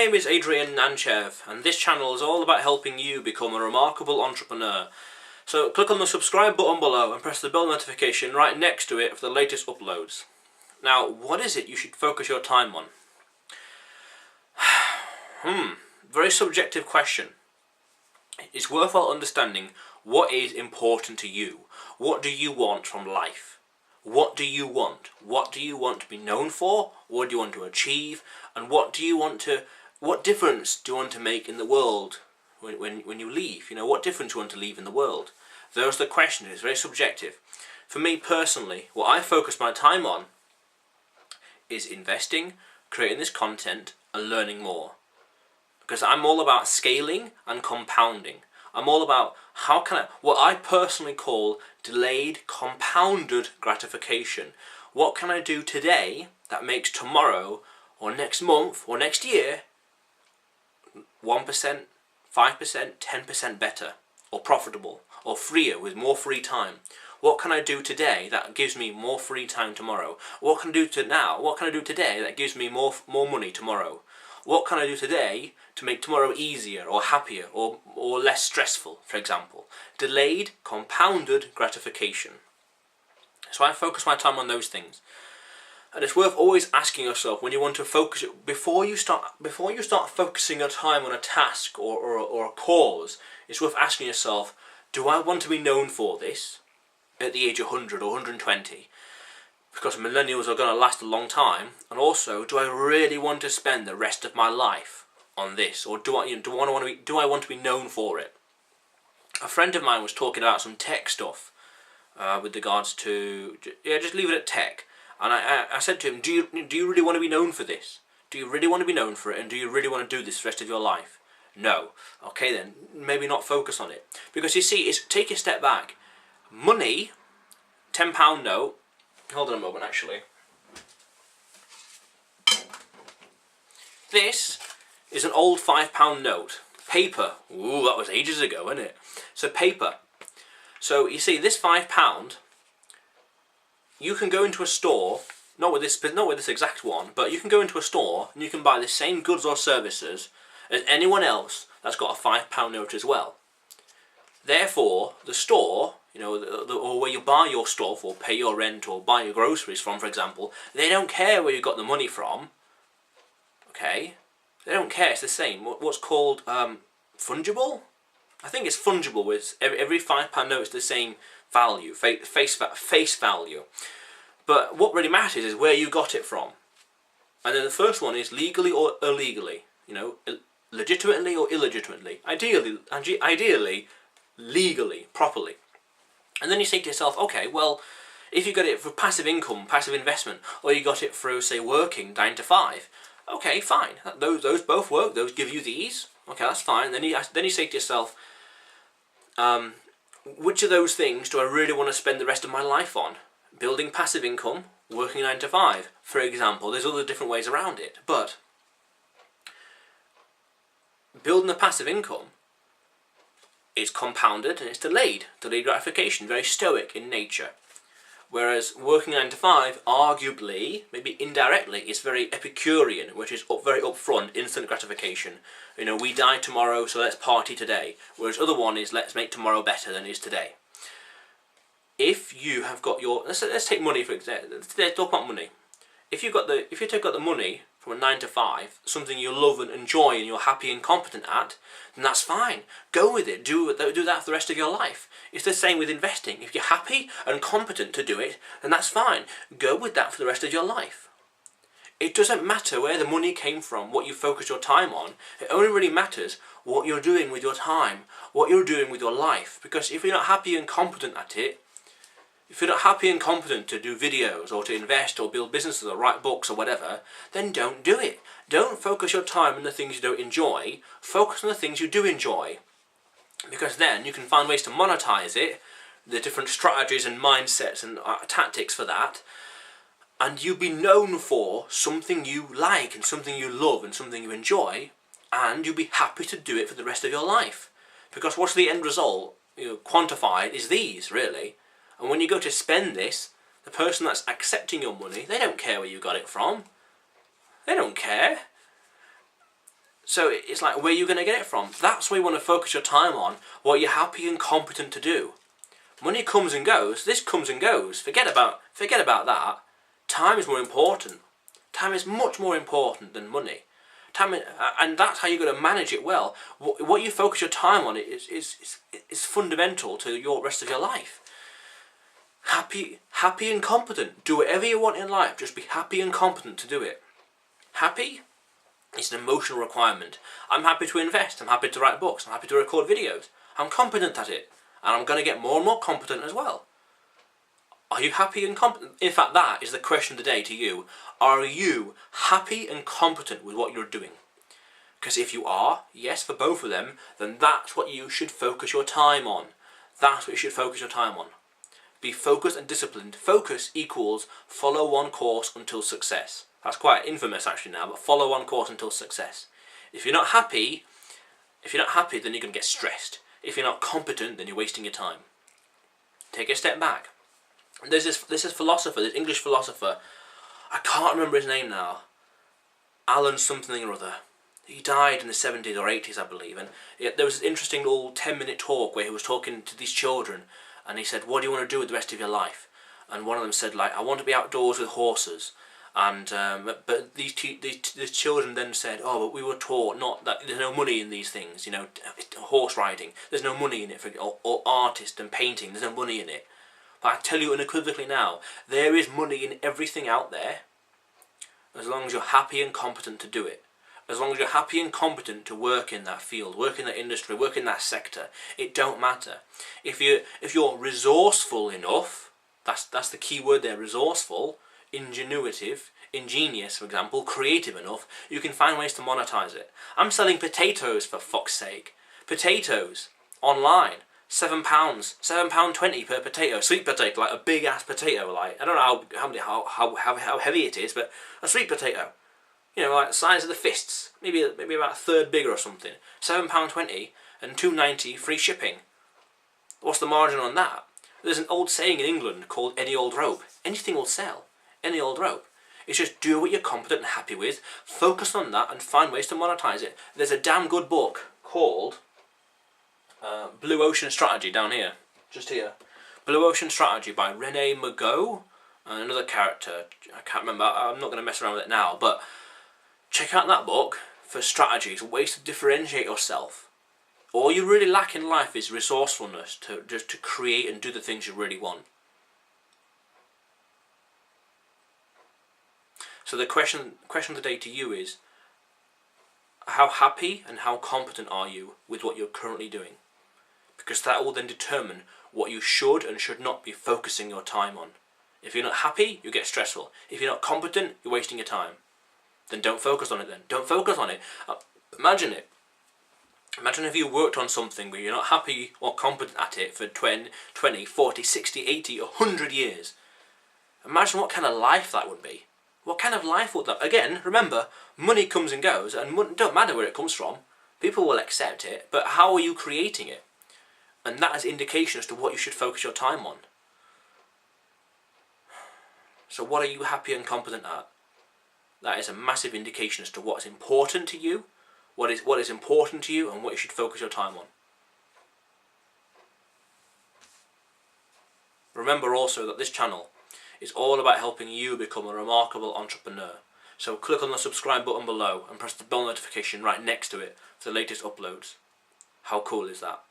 name is Nantchev, and this channel is all about helping you become a remarkable entrepreneur. So click on the subscribe button below and press the bell notification right next to it for the latest uploads. Now, what is it you should focus your time on? Very subjective question. It's worthwhile understanding what is important to you. What do you want from life? What do you want? What do you want to be known for? What do you want to achieve? And what difference do you want to make in the world when you leave? You know, what difference do you want to leave in the world? Those are the questions. It's very subjective. For me personally, what I focus my time on is investing, creating this content, and learning more. Because I'm all about scaling and compounding. I'm all about what I personally call delayed compounded gratification. What can I do today that makes tomorrow or next month or next year 1%, 5%, 10% better, or profitable, or freer with more free time? What can I do today that gives me more free time tomorrow? What can I do today that gives me more money tomorrow? What can I do today to make tomorrow easier or happier or less stressful, for example? Delayed compounded gratification. So I focus my time on those things. And it's worth always asking yourself when you want to focus, before you start focusing your time on a task or a cause, it's worth asking yourself, do I want to be known for this at the age of 100 or 120? Because millennials are going to last a long time. And also, do I really want to spend the rest of my life on this? Or do I want to be known for it? A friend of mine was talking about some tech stuff with regards to, just leave it at tech. And I said to him, do you really want to be known for this? Do you really want to be known for it? And do you really want to do this the rest of your life? No. Okay then, maybe not focus on it. Because you see, take a step back. Money, £10 note. Hold on a moment, actually. This is an old £5 note. Paper. Ooh, that was ages ago, wasn't it? So paper. So you see, this £5, you can go into a store, not with this exact one, but you can go into a store and you can buy the same goods or services as anyone else that's got a £5 note as well. Therefore, the store, or where you buy your stuff or pay your rent or buy your groceries from, for example, they don't care where you got the money from. Okay? They don't care, it's the same. What's called fungible? I think it's fungible, with every £5 note is the same value, face value. But what really matters is where you got it from. And then the first one is legally or illegally. Legitimately or illegitimately. Ideally, legally, properly. And then you say to yourself, okay, well, if you got it for passive income, passive investment, or you got it through, say, working 9 to 5, okay, fine. Those both work. Those give you these. Okay, that's fine. Then you say to yourself, which of those things do I really want to spend the rest of my life on? Building passive income, working 9 to 5, for example. There's other different ways around it, but building a passive income is compounded and it's delayed gratification, very stoic in nature. Whereas working 9 to 5, arguably, maybe indirectly, is very Epicurean, which is very upfront, instant gratification. We die tomorrow, so let's party today. Whereas other one is, let's make tomorrow better than it is today. If you have got your, let's take money for example. Let's talk about money. If you've got the money from a 9 to 5, something you love and enjoy and you're happy and competent at, then that's fine. Go with it. Do that for the rest of your life. It's the same with investing. If you're happy and competent to do it, then that's fine. Go with that for the rest of your life. It doesn't matter where the money came from, what you focus your time on. It only really matters what you're doing with your time, what you're doing with your life. Because if you're not happy and competent at it, if you're not happy and competent to do videos or to invest or build businesses or write books or whatever, then don't do it. Don't focus your time on the things you don't enjoy. Focus on the things you do enjoy. Because then you can find ways to monetize it, the different strategies and mindsets and tactics for that, and you'll be known for something you like and something you love and something you enjoy, and you'll be happy to do it for the rest of your life. Because what's the end result, quantified, is these, really. And when you go to spend this, the person that's accepting your money, they don't care where you got it from. They don't care. So it's like, where are you going to get it from? That's where you want to focus your time on, what you're happy and competent to do. Money comes and goes. This comes and goes. Forget about that. Time is more important. Time is much more important than money. Time, and that's how you're going to manage it well. What you focus your time on is fundamental to your rest of your life. Happy and competent. Do whatever you want in life. Just be happy and competent to do it. Happy is an emotional requirement. I'm happy to invest. I'm happy to write books. I'm happy to record videos. I'm competent at it. And I'm going to get more and more competent as well. Are you happy and competent? In fact, that is the question of the day to you. Are you happy and competent with what you're doing? Because if you are, yes, for both of them, then that's what you should focus your time on. That's what you should focus your time on. Be focused and disciplined. Focus equals follow one course until success. That's quite infamous actually now, but follow one course until success. If you're not happy, then you're going to get stressed. If you're not competent, then you're wasting your time. Take a step back. There's this philosopher, this English philosopher, I can't remember his name now, Alan something or other. He died in the 70s or 80s, I believe, and there was this interesting little 10-minute talk where he was talking to these children, and he said, what do you want to do with the rest of your life? And one of them said, like, I want to be outdoors with horses. And but these children then said, oh, but we were taught not that there's no money in these things, you know, horse riding. There's no money in it or artist and painting. There's no money in it. But I tell you unequivocally now, there is money in everything out there, as long as you're happy and competent to do it. As long as you're happy and competent to work in that field, work in that industry, work in that sector, it don't matter. If you're resourceful enough, that's the key word there, resourceful, ingenious, for example, creative enough, you can find ways to monetize it. I'm selling potatoes, for fuck's sake. Potatoes online, £7, £7.20 per potato, sweet potato, like a big ass potato, like I don't know how heavy it is, but a sweet potato, you know, like the size of the fists, maybe about a third bigger or something. £7.20 and £2.90 free shipping. What's the margin on that? There's an old saying in England called any old rope. Anything will sell. Any old rope. It's just do what you're competent and happy with, focus on that and find ways to monetize it. There's a damn good book called Blue Ocean Strategy down here, just here. Blue Ocean Strategy by Rene Magot and another character, I can't remember, I'm not going to mess around with it now, but check out that book for strategies, ways to differentiate yourself. All you really lack in life is resourcefulness to create and do the things you really want. So the question of the day to you is, how happy and how competent are you with what you're currently doing? Because that will then determine what you should and should not be focusing your time on. If you're not happy, you get stressful. If you're not competent, you're wasting your time. Then don't focus on it then. Don't focus on it. Imagine it. Imagine if you worked on something where you're not happy or competent at it for 20, 40, 60, 80, 100 years. Imagine what kind of life that would be. What kind of life would that... Again, remember, money comes and goes, and it don't matter where it comes from. People will accept it, but how are you creating it? And that is indication as to what you should focus your time on. So what are you happy and competent at? That is a massive indication as to what's important to you, what is important to you, and what you should focus your time on. Remember also that this channel is all about helping you become a remarkable entrepreneur. So click on the subscribe button below and press the bell notification right next to it for the latest uploads. How cool is that?